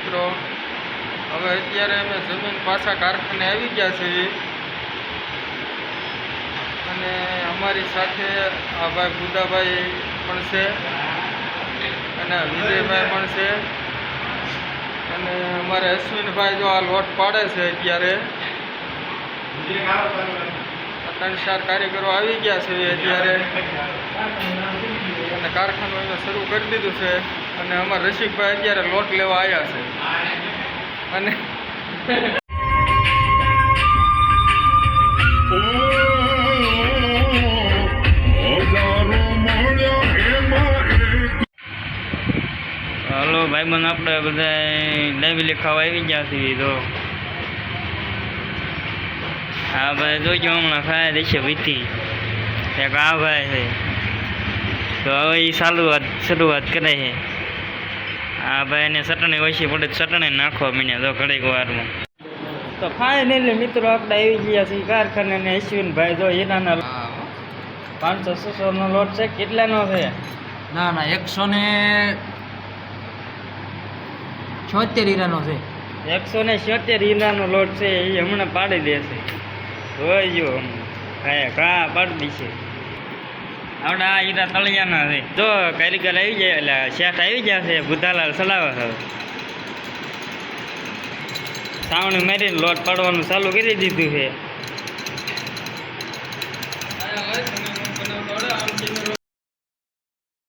મિત્રો, હવે અત્યારે અમે જમીન પાછા કારખાને આવી ગયા છીએ અને અમારી સાથે આ ભાઈ બુદાભાઈ પણ છે અને વિજયભાઈ પણ છે અને અમારે અશ્વિનભાઈ જો આ લોટ પાડે છે. અત્યારે 3-4 કારીગરો આવી ગયા છે અત્યારે અને કારખાનું અમે શરૂ કરી દીધું છે અને અમારા રસિકભાઈ અત્યારે લોટ લેવા આવ્યા છે અને હલો ભાઈબંધ, આપણે બધા લાઈવ ખાવા આવી ગયા છીએ. તો હા ભાઈ જોજો, હમણાં ખાય દેશે વીતી એક આ ભાઈ છે. તો હવે એ શરૂઆત કરે છે. આ ભાઈ એને ચટણી ઓછી પડે ચટણી નાખવા મીને તો ઘડીક વારમાં. તો ફાઇનલી મિત્રો આપણે આવી ગયા છીએ કારખાને અને અશ્વિનભાઈ જો એનાના 500-600 નો લોટ છે. કેટલાનો છે? ના 176 હીરાનો છે. 177 હીરાનો લોટ છે. એ હમણાં પાડી દેશે. જોઈજો ઘા પાડી દીશે. આપણે આ હીરા તળિયાના છે. જો કારીગર આવી જાય એટલે શેઠ આવી ગયા છે. બુધાલાલ ચલાવે છે. સાવણી મારીને લોટ પાડવાનું ચાલુ કરી દીધું છે.